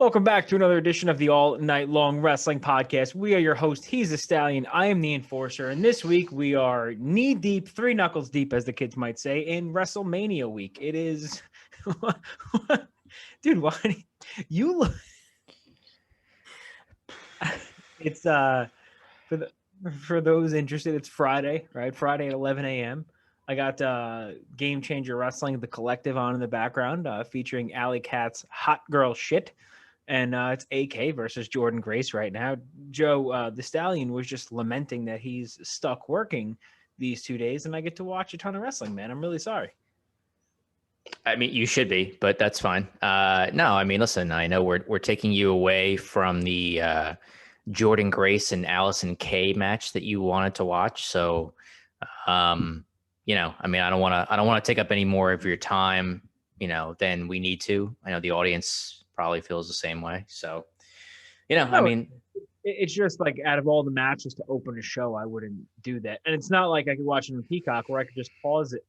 Welcome back to another edition of the All Night Long Wrestling Podcast. We are your host. He's the Stallion. I am the Enforcer. And this week we are knee deep, three knuckles deep, as the kids might say, in WrestleMania week. It is, dude. Why you look? It's for those interested. It's Friday, right? Friday at 11 a.m. I got Game Changer Wrestling, the collective, on in the background, featuring Alley Cat's Hot Girl Shit. And it's AK versus Jordan Grace right now. Joe, the Stallion, was just lamenting that he's stuck working these 2 days, and I get to watch a ton of wrestling, man. I'm really sorry. I mean, you should be, but that's fine. No, I mean, listen, I know we're taking you away from the Jordan Grace and Allison Kay match that you wanted to watch. So, I mean, I don't want to take up any more of your time, than we need to. I know the audience probably feels the same way. So, I mean, it's just like out of all the matches to open a show, I wouldn't do that. And it's not like I could watch it on Peacock where I could just pause it.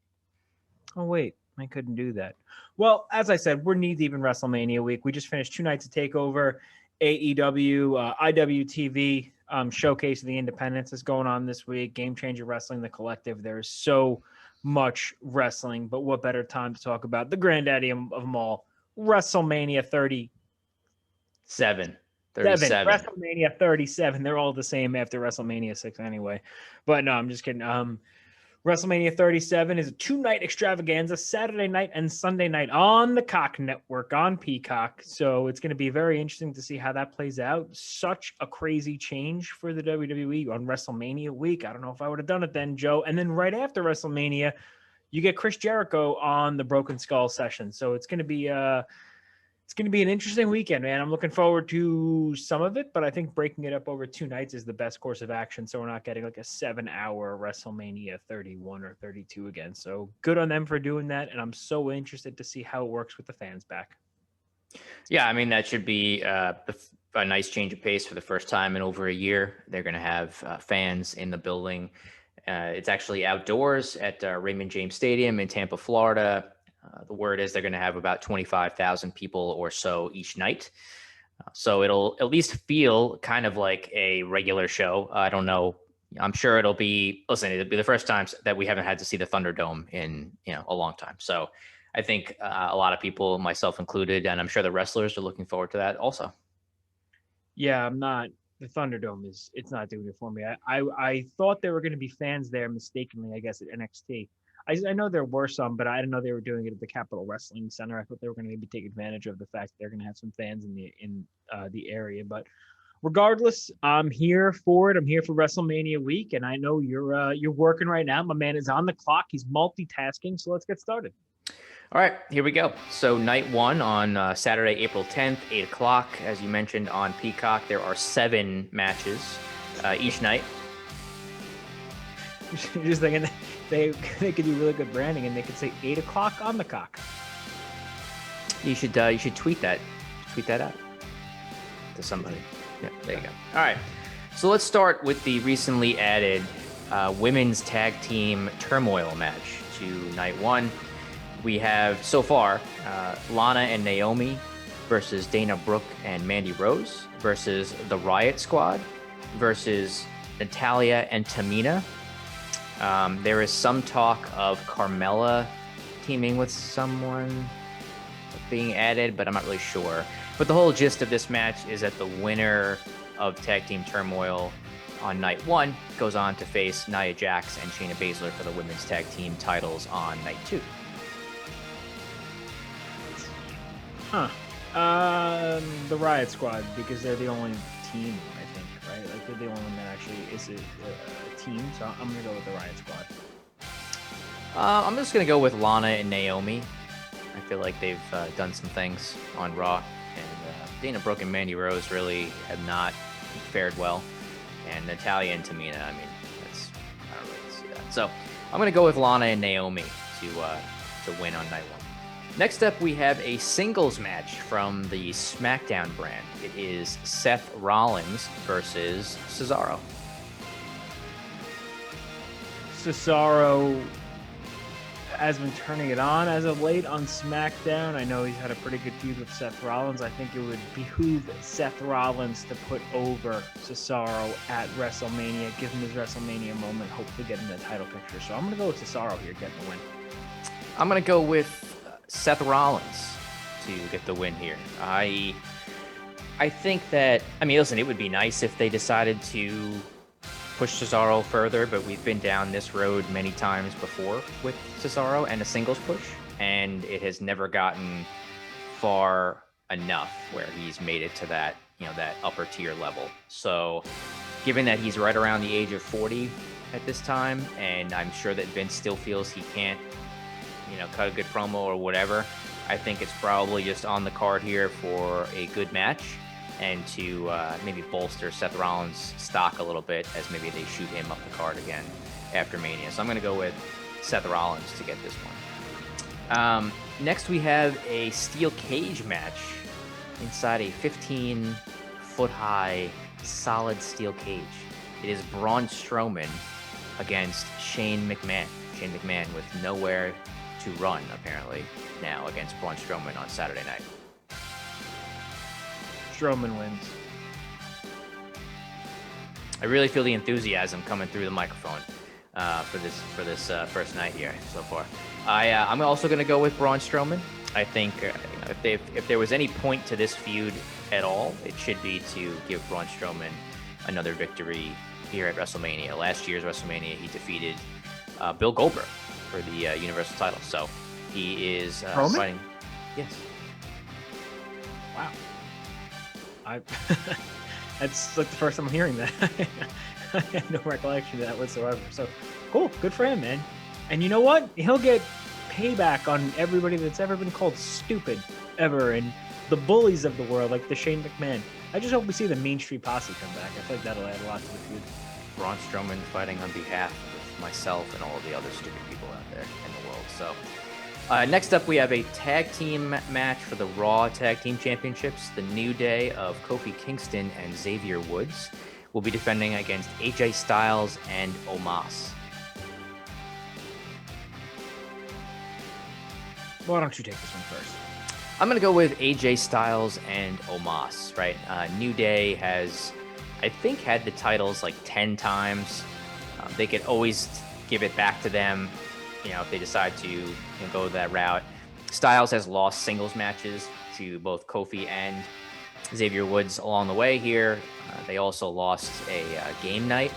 Oh, wait, I couldn't do that. Well, as I said, we're knee deep in WrestleMania week. We just finished 2 nights of TakeOver. AEW, IWTV Showcase of the Independents is going on this week. Game Changer Wrestling, the collective. There's so much wrestling, but what better time to talk about the granddaddy of them all, WrestleMania 37. WrestleMania 37. They're all the same after WrestleMania 6 anyway. But no, I'm just kidding. WrestleMania 37 is a 2-night extravaganza, Saturday night and Sunday night on the Cock Network on Peacock. So it's going to be very interesting to see how that plays out. Such a crazy change for the WWE on WrestleMania week. I don't know if I would have done it then, Joe. And then right after WrestleMania, you get Chris Jericho on the Broken Skull session. So it's going to be an interesting weekend, man. I'm looking forward to some of it, but I think breaking it up over 2 nights is the best course of action. So we're not getting like a 7-hour WrestleMania 31 or 32 again. So good on them for doing that. And I'm so interested to see how it works with the fans back. Yeah, I mean, that should be a nice change of pace for the first time in over a year. They're going to have fans in the building. It's actually outdoors at Raymond James Stadium in Tampa, Florida. The word is they're going to have about 25,000 people or so each night. So it'll at least feel kind of like a regular show. I don't know. I'm sure it'll be the first time that we haven't had to see the Thunderdome in, a long time. So I think a lot of people, myself included, and I'm sure the wrestlers are looking forward to that also. Yeah, the Thunderdome it's not doing it for me. I thought there were going to be fans there mistakenly, I guess, at NXT. I know there were some, but I didn't know they were doing it at the Capitol Wrestling Center. I thought they were going to maybe take advantage of the fact that they're going to have some fans in the area. But regardless, I'm here for it. I'm here for WrestleMania week, and I know you're working right now. My man is on the clock. He's multitasking, so let's get started. All right, here we go. So night one on Saturday, April 10th, 8 o'clock. As you mentioned, on Peacock, there are 7 matches each night. Just thinking they could do really good branding, and they could say 8 o'clock on the cock. You should tweet that out to somebody. Yeah, there you go. All right, so let's start with the recently added women's tag team Turmoil match to night one. We have so far Lana and Naomi versus Dana Brooke and Mandy Rose versus the Riot Squad versus Natalya and Tamina. There is some talk of Carmella teaming with someone being added, but I'm not really sure. But the whole gist of this match is that the winner of Tag Team Turmoil on night one goes on to face Nia Jax and Shayna Baszler for the women's tag team titles on night 2. The Riot Squad, because they're the only team, I think, right? Like they're the only one that actually is a team. So I'm gonna go with the Riot Squad. I'm just gonna go with Lana and Naomi. I feel like they've done some things on Raw, and Dana Brooke and Mandy Rose really have not fared well. And Natalya and Tamina, I mean, I don't really see that. So I'm gonna go with Lana and Naomi to win on night one. Next up, we have a singles match from the Smackdown brand. It is Seth Rollins versus Cesaro has been turning it on as of late on SmackDown. I know he's had a pretty good feud with Seth Rollins. I think it would behoove Seth Rollins to put over Cesaro at WrestleMania, give him his WrestleMania moment, hopefully get him the title picture. So I'm going to go with Cesaro here, getting the win. I'm going to go with Seth Rollins to get the win here. I think that, I mean, listen, it would be nice if they decided to push Cesaro further, but we've been down this road many times before with Cesaro and a singles push, and it has never gotten far enough where he's made it to that, that upper tier level. So given that he's right around the age of 40 at this time, and I'm sure that Vince still feels he can't, cut a good promo or whatever, I think it's probably just on the card here for a good match and to maybe bolster Seth Rollins' stock a little bit as maybe they shoot him up the card again after Mania. So I'm going to go with Seth Rollins to get this one. Next, we have a steel cage match inside a 15-foot-high solid steel cage. It is Braun Strowman against Shane McMahon. Shane McMahon with nowhere to run, apparently, now against Braun Strowman on Saturday night. Strowman wins. I really feel the enthusiasm coming through the microphone for this first night here so far. I'm also going to go with Braun Strowman. I think if there was any point to this feud at all, it should be to give Braun Strowman another victory here at WrestleMania. Last year's WrestleMania, he defeated Bill Goldberg for the Universal title. So he is fighting. Yes. Wow. That's like the first time I'm hearing that. I have no recollection of that whatsoever. So cool, good for him, man. And you know what? He'll get payback on everybody that's ever been called stupid ever, and the bullies of the world, like the Shane McMahon. I just hope we see the Main Street Posse come back. I feel like that'll add a lot to the feud. Braun Strowman fighting on behalf of myself and all of the other stupid people out there in the world. So. Next up, we have a tag team match for the Raw Tag Team Championships. The New Day of Kofi Kingston and Xavier Woods will be defending against AJ Styles and Omos. Why don't you take this one first? I'm going to go with AJ Styles and Omos, right? New Day has, I think, had the titles like 10 times. They could always give it back to them, if they decide to go that route. Styles has lost singles matches to both Kofi and Xavier Woods along the way here. They also lost a game night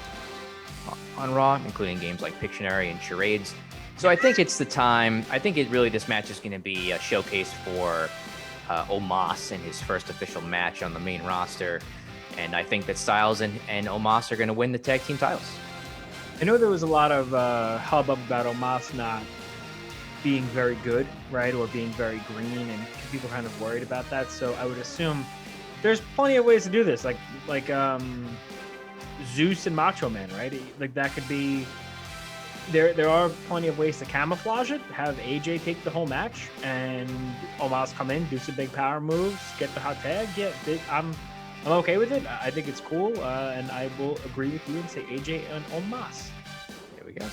on Raw, including games like Pictionary and Charades. So I think it's the time. I think this match is going to be a showcase for Omos in his first official match on the main roster. And I think that Styles and Omos are going to win the tag team titles. I know there was a lot of hubbub about Omos not being very good, right, or being very green, and people kind of worried about that. So I would assume there's plenty of ways to do this, like Zeus and Macho Man, right? Like that could be. There are plenty of ways to camouflage it. Have AJ take the whole match, and Omos come in, do some big power moves, get the hot tag. Yeah, I'm okay with it. I think it's cool, and I will agree with you and say AJ and Omos. There we go.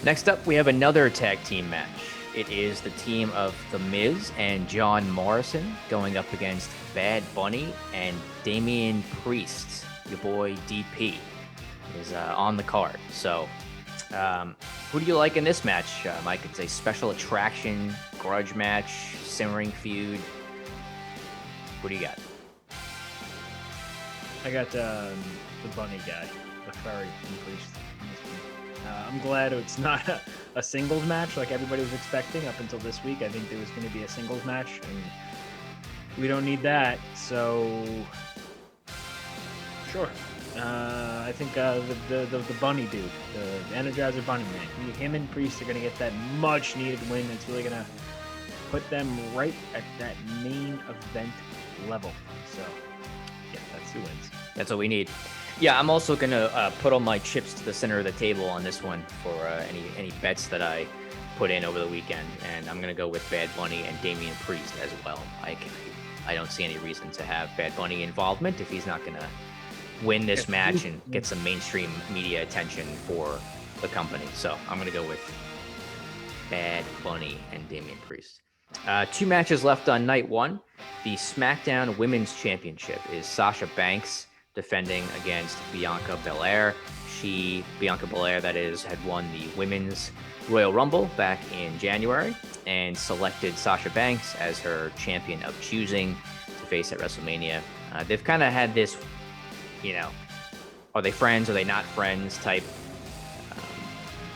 Next up, we have another tag team match. It is the team of The Miz and John Morrison going up against Bad Bunny and Damian Priest. Your boy DP is on the card. So, who do you like in this match, Mike? It's a special attraction, grudge match, simmering feud. What do you got? I got the bunny guy, the furry Priest. I'm glad it's not a singles match like everybody was expecting up until this week. I think there was going to be a singles match, and we don't need that. So, sure. I think the bunny dude, the Energizer Bunny man, him and Priest are going to get that much needed win. That's really going to put them right at that main event level. So, yeah, that's who wins. That's what we need. Yeah, I'm also going to put all my chips to the center of the table on this one for any bets that I put in over the weekend. And I'm going to go with Bad Bunny and Damian Priest as well. I don't see any reason to have Bad Bunny involvement if he's not going to win this match and get some mainstream media attention for the company. So I'm going to go with Bad Bunny and Damian Priest. 2 matches left on night 1. The SmackDown Women's Championship is Sasha Banks defending against Bianca Belair. Bianca Belair, that is, had won the Women's Royal Rumble back in January and selected Sasha Banks as her champion of choosing to face at WrestleMania. They've kind of had this, are they friends, are they not friends type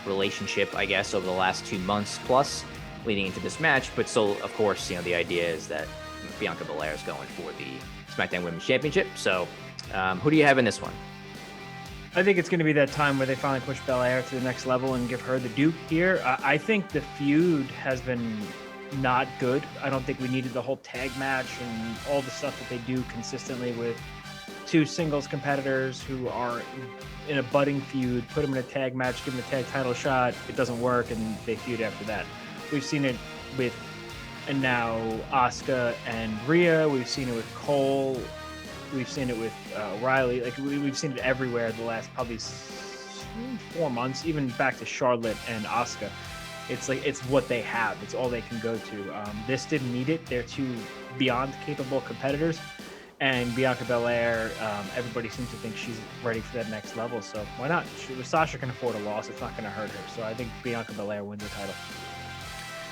relationship, I guess, over the last 2 months plus leading into this match. But so, of course, the idea is that Bianca Belair is going for the SmackDown Women's Championship. So who do you have in this one? I think it's going to be that time where they finally push Belair to the next level and give her the Duke here. I think the feud has been not good. I don't think we needed the whole tag match and all the stuff that they do consistently with 2 singles competitors who are in a budding feud. Put them in a tag match, give them a tag title shot. It doesn't work, and they feud after that. We've seen it with, and now Asuka and Rhea. We've seen it with Cole. We've seen it with Riley. Like we've seen it everywhere the last probably 4 months, even back to Charlotte and Asuka. It's like it's what they have. It's all they can go to. This didn't need it. They're 2 beyond capable competitors, and Bianca Belair. Everybody seems to think she's ready for that next level. So why not? Sasha can afford a loss. It's not going to hurt her. So I think Bianca Belair wins the title.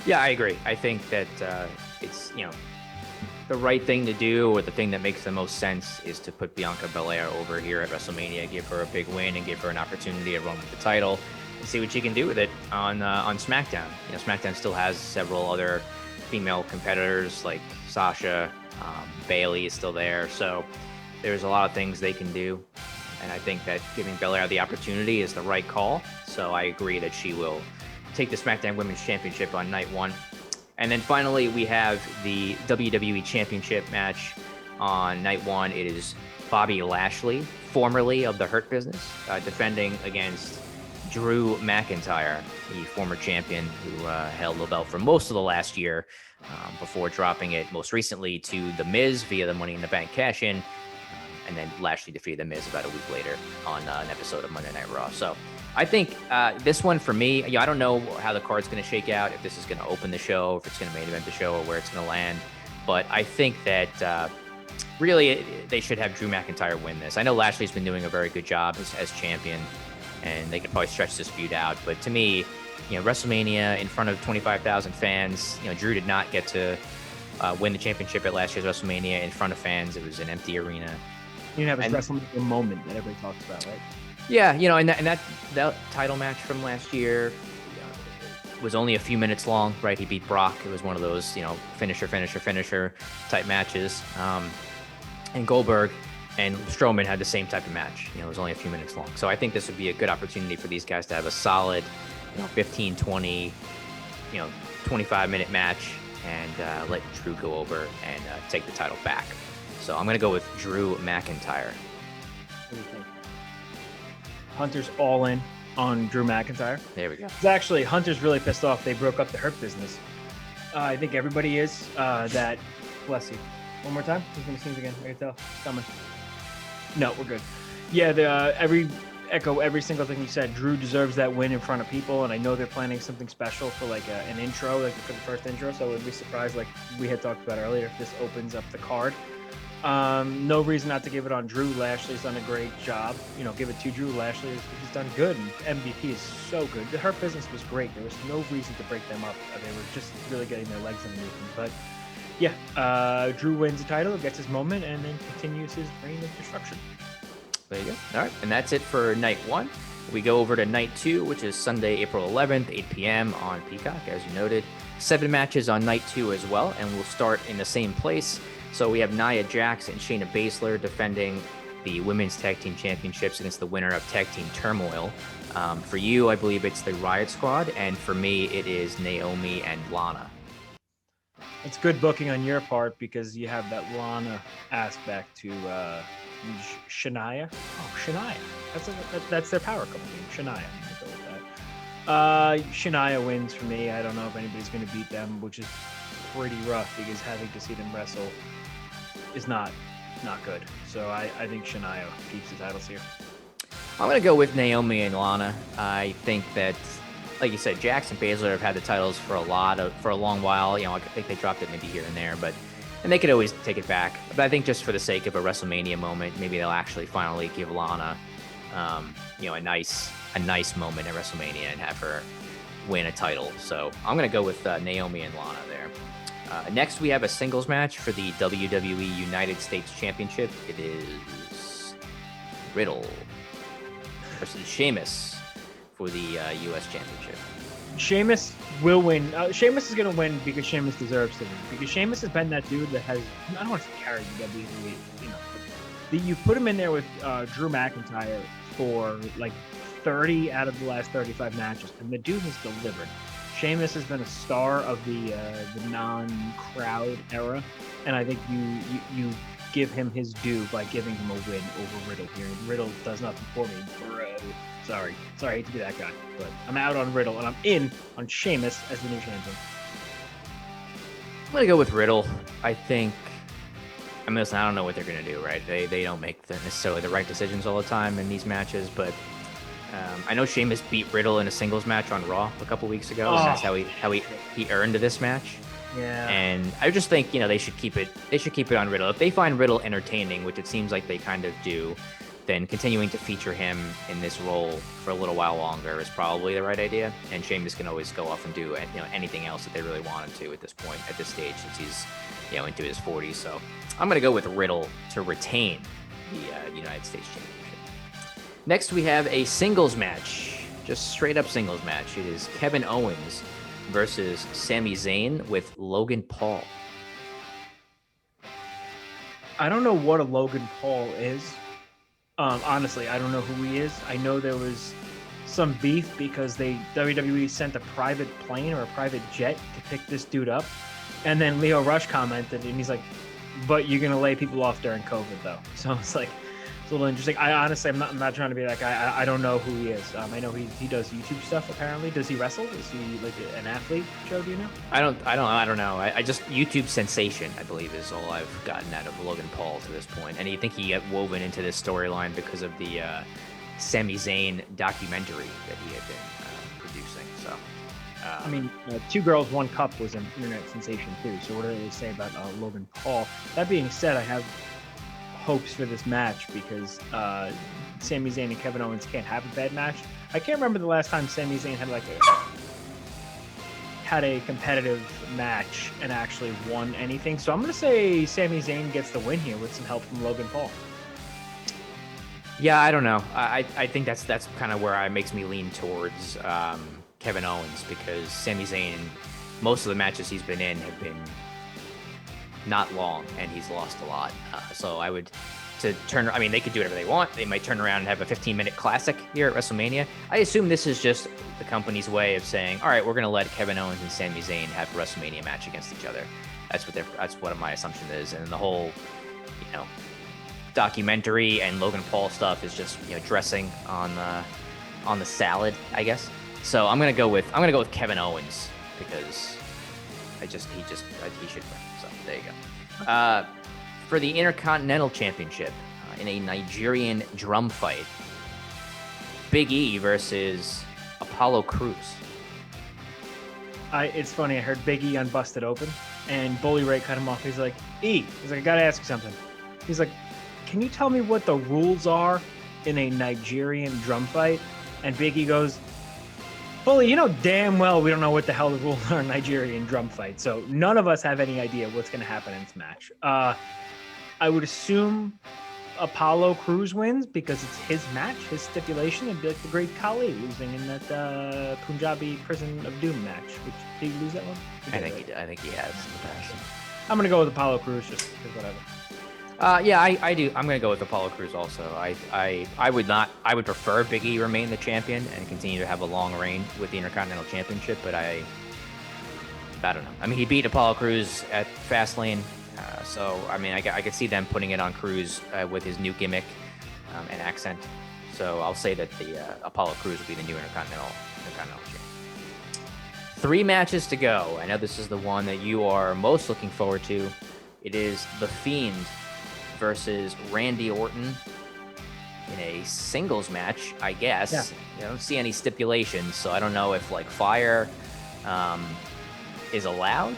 Yeah, I agree. I think that it's the right thing to do, or the thing that makes the most sense, is to put Bianca Belair over here at WrestleMania, give her a big win, and give her an opportunity to run with the title and see what she can do with it on SmackDown. SmackDown still has several other female competitors like Sasha, Bayley is still there, so there's a lot of things they can do, and I think that giving Belair the opportunity is the right call. So I agree that she will take the SmackDown Women's Championship on night 1. And then finally, we have the WWE Championship match on night 1. It is Bobby Lashley, formerly of the Hurt Business, defending against Drew McIntyre, the former champion who held the belt for most of the last year before dropping it most recently to The Miz via the Money in the Bank cash-in. And then Lashley defeated The Miz about a week later on an episode of Monday Night Raw. So I think this one for me, I don't know how the card's going to shake out, if this is going to open the show, if it's going to main event the show, or where it's going to land. But I think that really they should have Drew McIntyre win this. I know Lashley's been doing a very good job as champion, and they could probably stretch this feud out. But to me, WrestleMania in front of 25,000 fans, Drew did not get to win the championship at last year's WrestleMania in front of fans. It was an empty arena. You have his WrestleMania moment that everybody talks about, right? Yeah, and that title match from last year was only a few minutes long, right? He beat Brock. It was one of those, finisher type matches. And Goldberg and Strowman had the same type of match. It was only a few minutes long. So I think this would be a good opportunity for these guys to have a solid, 15, 20, 25-minute match and let Drew go over and take the title back. So I'm going to go with Drew McIntyre. What do you think? Hunter's all in on Drew McIntyre. There we go. It's actually, Hunter's really pissed off they broke up the Hurt Business. I think everybody is. That, bless you. One more time. He's going to sneeze again. I can tell. It's coming. No, we're good. Yeah, every single thing you said. Drew deserves that win in front of people, and I know they're planning something special for like an intro, like for the first intro, so I wouldn't be surprised, like we had talked about earlier, if this opens up the card. No reason not to give it on Drew. Lashley's done a great job. Give it to Drew. Lashley, he's done good, and MVP is so good. The Hurt Business was great. There was no reason to break them up. They were just really getting their legs underneath them. But yeah, Drew wins the title, gets his moment, and then continues his reign of destruction. There you go. All right, and that's it for night 1. We go over to night 2, which is Sunday, April 11th, 8 p.m. on Peacock, as you noted. 7 matches on night 2 as well, and we'll start in the same place. So we have Nia Jax and Shayna Baszler defending the Women's Tag Team Championships against the winner of Tag Team Turmoil. For you, I believe it's the Riot Squad, and for me, it is Naomi and Lana. It's good booking on your part because you have that Lana aspect to Shania. Oh, Shania. That's their power couple name, Shania. I'm gonna go with that. Shania wins for me. I don't know if anybody's going to beat them, which is pretty rough because having to see them wrestle is not good. So I think Shania keeps the titles here. I'm going to go with Naomi and Lana. I think that like you said, Jax and Baszler have had the titles for a long while. You know, I think they dropped it maybe here and there, and they could always take it back. But I think just for the sake of a WrestleMania moment, maybe they'll actually finally give Lana, you know, a nice moment at WrestleMania and have her win a title. So I'm gonna go with Naomi and Lana there. Next, we have a singles match for the WWE United States Championship. It is Riddle versus Sheamus for the U.S. Championship. Sheamus will win. Sheamus is going to win because Sheamus deserves to win. Because Sheamus has been that dude that has, I don't want to carry the WWE, you know. You put him in there with Drew McIntyre for like 30 out of the last 35 matches, and the dude has delivered. Sheamus has been a star of the non-crowd era, and I think you give him his due by giving him a win over Riddle here. Riddle does nothing for me, bro. Sorry, I hate to be that guy, but I'm out on Riddle, and I'm in on Sheamus as the new champion. I'm gonna go with Riddle. I think. I mean, listen, I don't know what they're gonna do, right? They don't make necessarily the right decisions all the time in these matches, but I know Sheamus beat Riddle in a singles match on Raw a couple weeks ago, and that's how he earned this match. Yeah. And I just think, you know, they should keep it on Riddle. If they find Riddle entertaining, which it seems like they kind of do, then continuing to feature him in this role for a little while longer is probably the right idea. And Sheamus can always go off and do, you know, anything else that they really want him to at this point, at this stage, since he's, you know, into his 40s. So I'm going to go with Riddle to retain the United States Championship. Next, we have a singles match, just straight up singles match. It is Kevin Owens versus Sami Zayn with Logan Paul. I don't know what a Logan Paul is. Honestly, I don't know who he is. I know there was some beef because WWE sent a private plane or a private jet to pick this dude up. And then Leo Rush commented, and he's like, but you're going to lay people off during COVID, though. So it's like, it's a little interesting. I'm not trying to be that guy. I don't know who he is. I know he does YouTube stuff, apparently. Does he wrestle? Is he like an athlete, Joe? Do you know? I don't know. I just YouTube sensation, I believe, is all I've gotten out of Logan Paul to this point. And you think he got woven into this storyline because of the Sami Zayn documentary that he had been producing. So, I mean, Two Girls, One Cup was an internet sensation too. So what do they say about Logan Paul? That being said, I have hopes for this match because Sami Zayn and Kevin Owens can't have a bad match. I can't remember the last time Sami Zayn had a competitive match and actually won anything. So I'm going to say Sami Zayn gets the win here with some help from Logan Paul. Yeah, I don't know. I think that's kind of where it makes me lean towards Kevin Owens, because Sami Zayn, most of the matches he's been in have been not long, and he's lost a lot. So I would they could do whatever they want. They might turn around and have a 15-minute classic here at WrestleMania. I assume this is just the company's way of saying, all right, we're going to let Kevin Owens and Sami Zayn have a WrestleMania match against each other. That's what my assumption is. And the whole, you know, documentary and Logan Paul stuff is just, you know, dressing on the salad, I guess. So I'm gonna go with Kevin Owens because he should win. So there you go. For the Intercontinental Championship, in a Nigerian drum fight, Big E versus Apollo Crews. It's funny. I heard Big E on Busted Open, and Bully Ray cut him off. He's like, he's like, I gotta ask you something. He's like, can you tell me what the rules are in a Nigerian drum fight? And Big E goes, Bully, you know damn well we don't know what the hell the rules are in Nigerian drum fight. So none of us have any idea what's going to happen in this match. I would assume Apollo Crews wins because it's his match, his stipulation. It'd be like the Great Khali losing in that Punjabi Prison of Doom match. Did he lose that one? I think he has in the past. I'm going to go with Apollo Crews just because whatever. Yeah, I do. I'm going to go with Apollo Crews also. I would prefer Big E remain the champion and continue to have a long reign with the Intercontinental Championship, but I don't know. I mean, he beat Apollo Crews at Fastlane, so I mean, I could see them putting it on Crews with his new gimmick and accent. So I'll say that the Apollo Crews will be the new Intercontinental champion. 3 matches to go. I know this is the one that you are most looking forward to. It is The Fiend versus Randy Orton in a singles match, I guess. Yeah. I don't see any stipulations, so I don't know if like fire is allowed.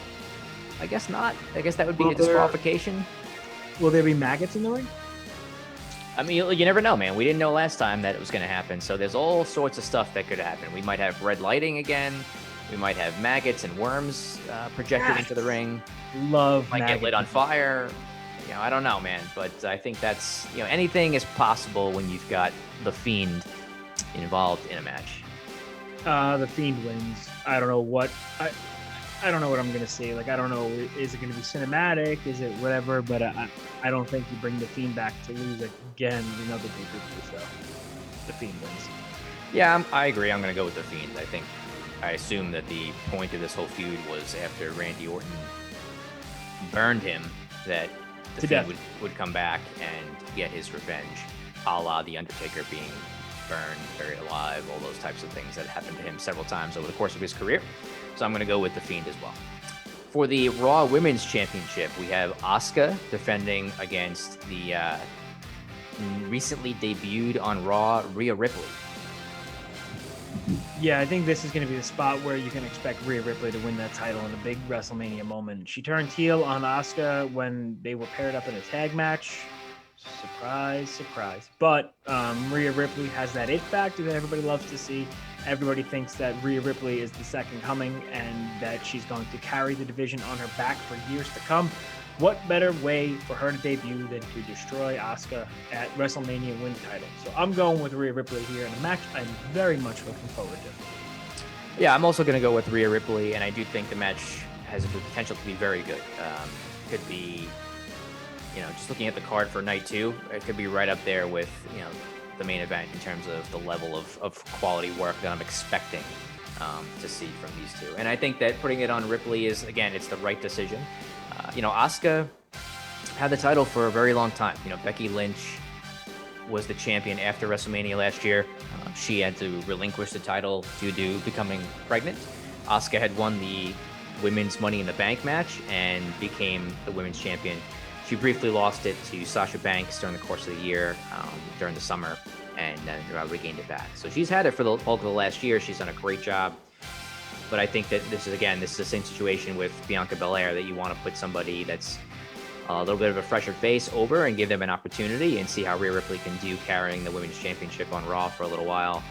I guess not. I guess that would be a disqualification. Will there be maggots in the ring? I mean, you never know, man. We didn't know last time that it was going to happen, so there's all sorts of stuff that could happen. We might have red lighting again. We might have maggots and worms projected into the ring. Love might maggots. get lit on fire. I don't know, man. But I think that's, anything is possible when you've got the Fiend involved in a match. The Fiend wins. I don't know what I don't know what I'm gonna see. Like, I don't know, is it gonna be cinematic? Is it whatever? But I don't think you bring the Fiend back to lose again in another pay-per-view. So the Fiend wins. Yeah, I agree. I'm gonna go with the Fiend. I assume that the point of this whole feud was after Randy Orton burned him, that the Fiend would come back and get his revenge, a la The Undertaker being burned, buried alive, all those types of things that happened to him several times over the course of his career. So I'm going to go with the Fiend as well. For the Raw Women's Championship, we have Asuka defending against the recently debuted on Raw, Rhea Ripley. Yeah, I think this is going to be the spot where you can expect Rhea Ripley to win that title in a big WrestleMania moment. She turned heel on Asuka when they were paired up in a tag match. Surprise, surprise. But Rhea Ripley has that it factor that everybody loves to see. Everybody thinks that Rhea Ripley is the second coming and that she's going to carry the division on her back for years to come. What better way for her to debut than to destroy Asuka at WrestleMania and win the title? So I'm going with Rhea Ripley here in a match I'm very much looking forward to. Yeah, I'm also going to go with Rhea Ripley, and I do think the match has the potential to be very good. Could be, just looking at the card for night 2, it could be right up there with, the main event in terms of the level of quality work that I'm expecting to see from these two. And I think that putting it on Ripley is, again, it's the right decision. Asuka had the title for a very long time. Becky Lynch was the champion after WrestleMania last year. She had to relinquish the title due to becoming pregnant. Asuka had won the women's Money in the Bank match and became the women's champion. She briefly lost it to Sasha Banks during the course of the year, during the summer, and then regained it back. So she's had it for the bulk of the last year. She's done a great job. But I think that this is the same situation with Bianca Belair, that you want to put somebody that's a little bit of a fresher face over and give them an opportunity and see how Rhea Ripley can do carrying the Women's Championship on Raw for a little while.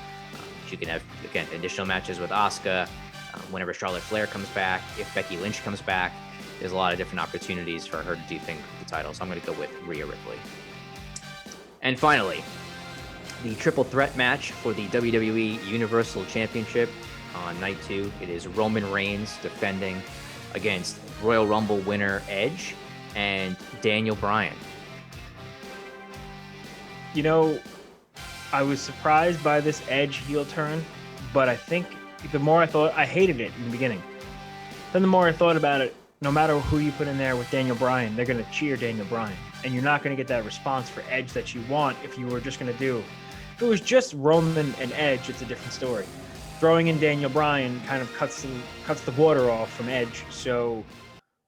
She can have, again, additional matches with Asuka. Whenever Charlotte Flair comes back, if Becky Lynch comes back, there's a lot of different opportunities for her to do things with the title. So I'm going to go with Rhea Ripley. And finally, the triple threat match for the WWE Universal Championship on night 2. It is Roman Reigns defending against Royal Rumble winner Edge and Daniel Bryan. I was surprised by this Edge heel turn, but I think the more I thought, I hated it in the beginning. Then the more I thought about it, no matter who you put in there with Daniel Bryan, they're going to cheer Daniel Bryan. And you're not going to get that response for Edge that you want if you were just going to do. If it was just Roman and Edge, it's a different story. Throwing in Daniel Bryan kind of cuts the water off from Edge. So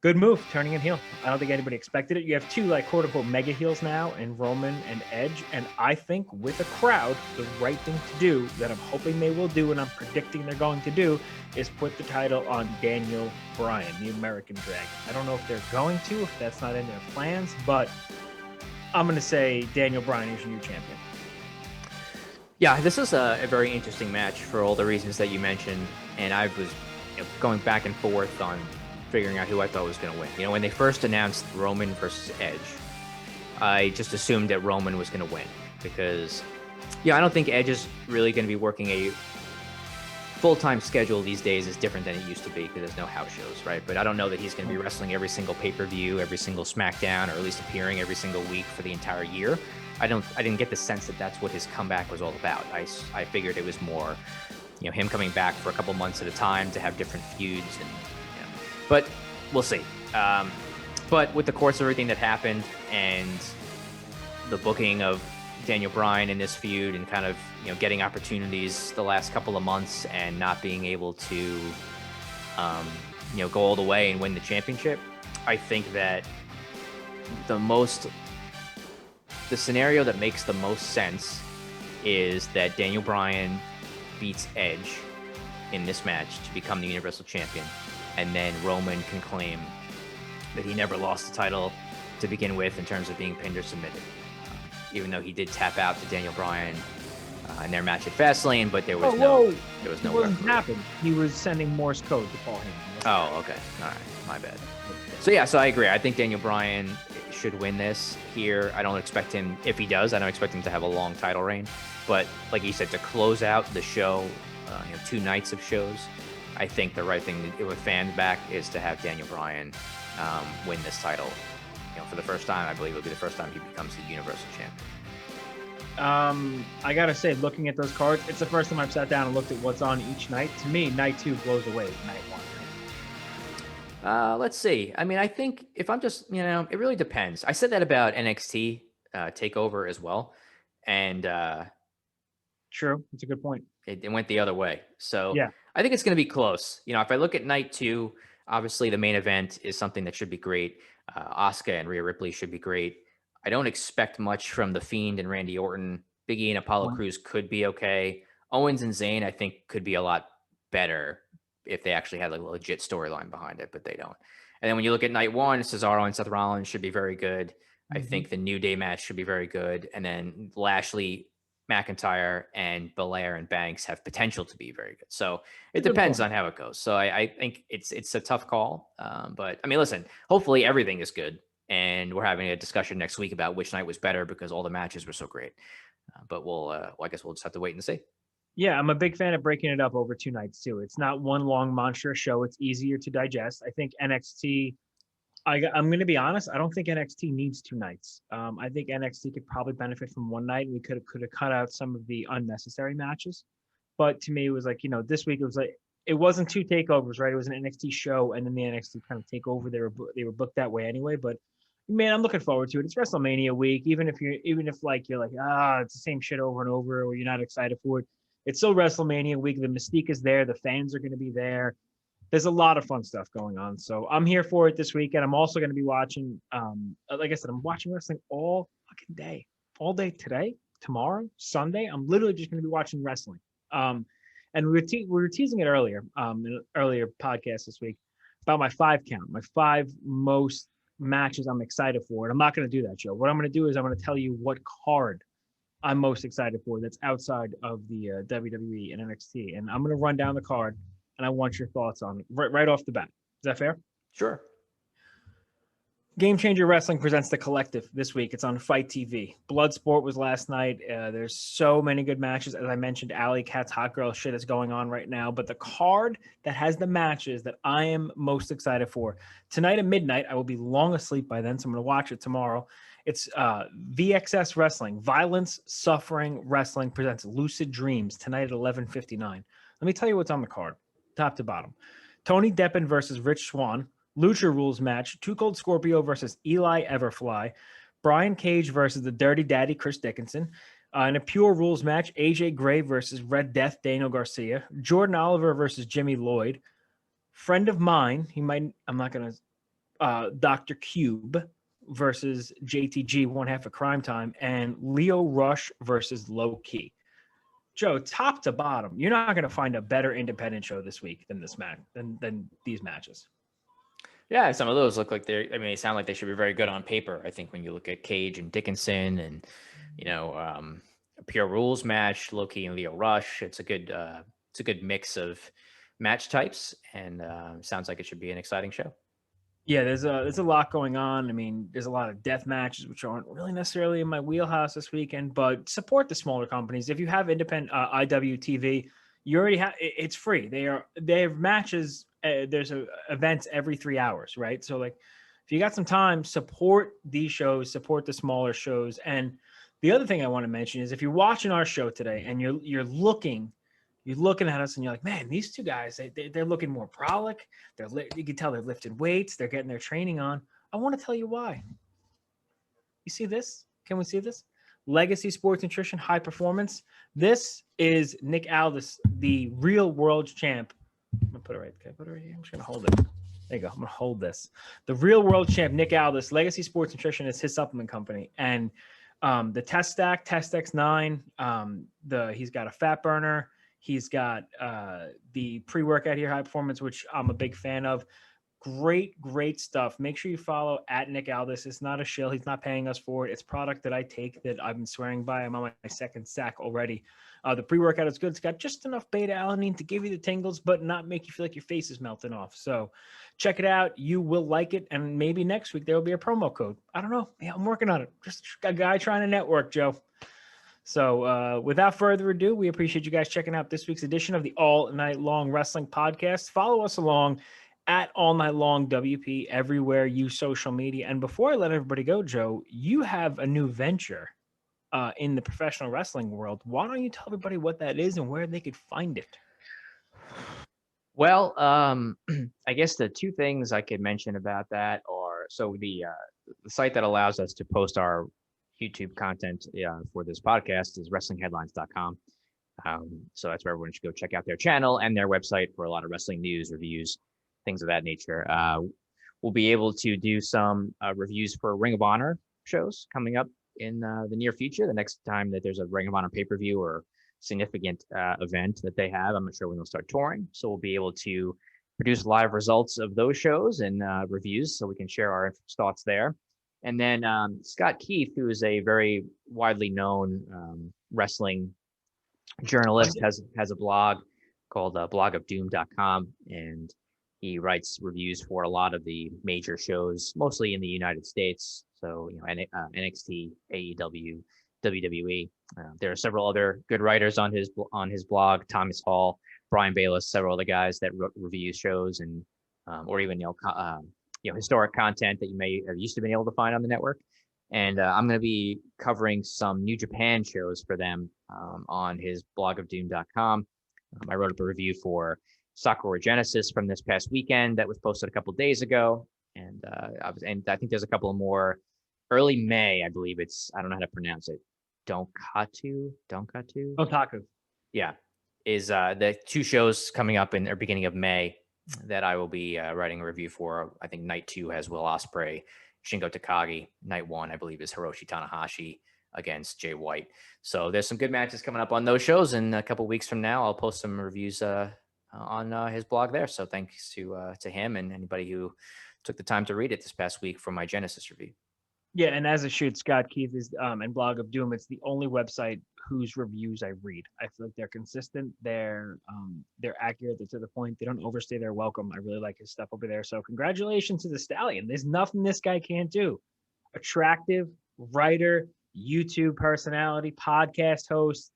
good move, turning him heel. I don't think anybody expected it. You have two quote unquote mega heels now in Roman and Edge. And I think with a crowd, the right thing to do that I'm hoping they will do and I'm predicting they're going to do is put the title on Daniel Bryan, the American Dragon. I don't know if they're going to, if that's not in their plans, but I'm going to say Daniel Bryan is your new champion. Yeah, this is a very interesting match for all the reasons that you mentioned, and I was going back and forth on figuring out who I thought was going to win. When they first announced Roman versus Edge, I just assumed that Roman was going to win because, I don't think Edge is really going to be working a full-time schedule these days. Is different than it used to be because there's no house shows, right? But I don't know that he's going to be wrestling every single pay-per-view, every single Smackdown, or at least appearing every single week for the entire year. I didn't get the sense that that's what his comeback was all about. I figured it was more, him coming back for a couple months at a time to have different feuds, and but we'll see. But with the course of everything that happened and the booking of Daniel Bryan in this feud and kind of getting opportunities the last couple of months and not being able to go all the way and win the championship, I think that the most the scenario that makes the most sense is that Daniel Bryan beats Edge in this match to become the Universal Champion, and then Roman can claim that he never lost the title to begin with in terms of being pinned or submitted, even though he did tap out to Daniel Bryan in their match at Fastlane, but there was no happened. He was sending Morse code to Paul Heyman. Oh, okay, all right, my bad. So yeah, so I agree. I think Daniel Bryan should win this here. I don't expect him, if he does, I don't expect him to have a long title reign. But like you said, to close out the show, 2 nights of shows, I think the right thing to do with fans back is to have Daniel Bryan win this title. For the first time, I believe it'll be the first time he becomes the Universal Champion. I gotta say, looking at those cards, it's the first time I've sat down and looked at what's on each night. To me, night 2 blows away night 1. Let's see. I mean, I think if I'm just, it really depends. I said that about NXT TakeOver as well, and true, that's a good point. It went the other way. So yeah, I think it's going to be close. If I look at night 2, obviously the main event is something that should be great. Asuka and Rhea Ripley should be great. I don't expect much from The Fiend and Randy Orton. Big E and Apollo Crews could be okay. Owens and Zayn, I think, could be a lot better if they actually had a legit storyline behind it, but they don't. And then when you look at night 1, Cesaro and Seth Rollins should be very good. I think the New Day match should be very good. And then Lashley, McIntyre, and Belair and Banks have potential to be very good. So it depends on how it goes. So I think it's a tough call. But I mean, listen, hopefully everything is good. And we're having a discussion next week about which night was better because all the matches were so great. But I guess we'll just have to wait and see. Yeah, I'm a big fan of breaking it up over 2 nights too. It's not one long monstrous show. It's easier to digest. I think NXT, I'm going to be honest, I don't think NXT needs 2 nights. I think NXT could probably benefit from 1 night. We could have cut out some of the unnecessary matches. But to me, it was like, this week it wasn't 2 takeovers, right? It was an NXT show and then the NXT kind of takeover. They were booked that way anyway. But man, I'm looking forward to it. It's WrestleMania week. Even if you're like, it's the same shit over and over, or you're not excited for it. It's still WrestleMania week. The mystique is there. The fans are going to be there. There's a lot of fun stuff going on. So I'm here for it this weekend. I'm also going to be watching, like I said, I'm watching wrestling all fucking day. All day today, tomorrow, Sunday. I'm literally just going to be watching wrestling. And we were teasing it earlier, in an earlier podcast this week, about my 5 count, my 5 most matches I'm excited for. And I'm not going to do that, Joe. What I'm going to do is I'm going to tell you what card I'm most excited for that's outside of the WWE and NXT. And I'm going to run down the card, and I want your thoughts on it right off the bat. Is that fair? Sure. Game Changer Wrestling presents The Collective this week. It's on Fight TV. Bloodsport was last night. There's so many good matches. As I mentioned, Alley Cat's Hot Girl shit is going on right now. But the card that has the matches that I am most excited for, tonight at midnight, I will be long asleep by then, so I'm going to watch it tomorrow. It's VXS Wrestling. Violence, Suffering Wrestling presents Lucid Dreams tonight at 11:59. Let me tell you what's on the card, top to bottom. Tony Deppen versus Rich Swann. Lucha Rules match, Too Cold Scorpio versus Eli Everfly, Brian Cage versus the Dirty Daddy Chris Dickinson, in a Pure Rules match, AJ Gray versus Red Death Daniel Garcia, Jordan Oliver versus Jimmy Lloyd, friend of mine, Dr. Cube versus JTG, one half of Crime Time, and Leo Rush versus Low Key. Joe, top to bottom, you're not going to find a better independent show this week than this match, than these matches. Yeah, some of those look like they sound like they should be very good on paper. I think when you look at Cage and Dickinson and, a Pure Rules match, Loki and Leo Rush, it's a good mix of match types, and sounds like it should be an exciting show. Yeah, there's a lot going on. I mean, there's a lot of death matches, which aren't really necessarily in my wheelhouse this weekend, but support the smaller companies. If you have independent IWTV, you already have, it's free. They have matches. There's events every 3 hours, right? So like, if you got some time, support these shows, support the smaller shows. And the other thing I want to mention is if you're watching our show today and you're looking at us and you're like, man, these 2 guys, they're looking more brolic. You can tell they're lifting weights. They're getting their training on. I want to tell you why. You see this? Can we see this? Legacy Sports Nutrition, High Performance. This is Nick Aldis, the real world champ. I'm going to put it right. Can I put it right here? I'm just going to hold it. There you go. I'm going to hold this. The real world champ, Nick Aldis, Legacy Sports Nutrition is his supplement company. And The Test Stack, Test X9. He's got a fat burner. He's got the pre-workout here, High Performance, which I'm a big fan of. Great stuff. Make sure you follow at Nick Aldis. It's not a shill. He's not paying us for it. It's product that I take that I've been swearing by. I'm on my second stack already. The pre-workout is good. It's got just enough beta-alanine to give you the tingles, but not make you feel like your face is melting off. So check it out. You will like it. And maybe next week there will be a promo code. I don't know. Yeah, I'm working on it. Just a guy trying to network, Joe. So without further ado, we appreciate you guys checking out this week's edition of the All Night Long Wrestling Podcast. Follow us along at All Night Long WP everywhere you social media. And before I let everybody go, Joe, you have a new venture in the professional wrestling world. Why don't you tell everybody what that is and where they could find it? Well, I guess the two things I could mention about that are, so the site that allows us to post our YouTube content for this podcast is wrestlingheadlines.com. So that's where everyone should go check out their channel and their website for a lot of wrestling news, reviews, things of that nature. We'll be able to do some reviews for Ring of Honor shows coming up in the near future. The next time that there's a Ring of Honor pay-per-view or significant event that they have, I'm not sure when they'll start touring. So we'll be able to produce live results of those shows and reviews so we can share our thoughts there. And then Scott Keith, who is a very widely known wrestling journalist, has a blog called blogofdoom.com, and he writes reviews for a lot of the major shows, mostly in the United States. So, NXT, AEW, WWE. There are several other good writers on his blog. Thomas Hall, Brian Bayless, several other guys that review shows and or even historic content that you may have used to been able to find on the network. And I'm going to be covering some New Japan shows for them on his blogofdoom.com. I wrote up a review for Sakura Genesis from this past weekend that was posted a couple of days ago, and I think there's a couple more early May. I believe I don't know how to pronounce it. Donkatu. Yeah, is the two shows coming up in the beginning of May that I will be writing a review for. I think night 2 has Will Ospreay, Shingo Takagi. Night 1, I believe, is Hiroshi Tanahashi against Jay White. So there's some good matches coming up on those shows, and a couple weeks from now, I'll post some reviews on his blog there. So thanks to him and anybody who took the time to read it this past week for my Genesis review. Yeah, and as a shoot, Scott Keith is and Blog of Doom. It's the only website whose reviews I read. I feel like they're consistent. They're accurate. They're to the point. They don't overstay their welcome. I really like his stuff over there. So congratulations to the Stallion. There's nothing this guy can't do. Attractive writer, YouTube personality, podcast host,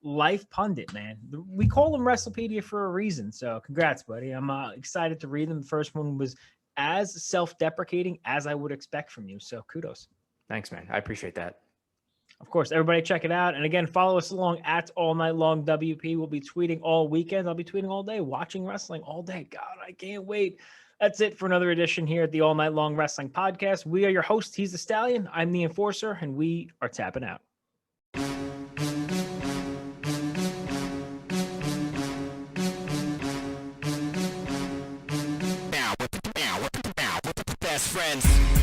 life pundit, man. We call him WrestlePedia for a reason. So congrats, buddy. I'm excited to read them. The first one was as self-deprecating as I would expect from you. So kudos. Thanks, man. I appreciate that. Of course, everybody check it out. And again, follow us along at All Night Long WP. We'll be tweeting all weekend. I'll be tweeting all day, watching wrestling all day. God, I can't wait. That's it for another edition here at the All Night Long Wrestling Podcast. We are your hosts. He's the Stallion. I'm the Enforcer, and we are tapping out. Friends.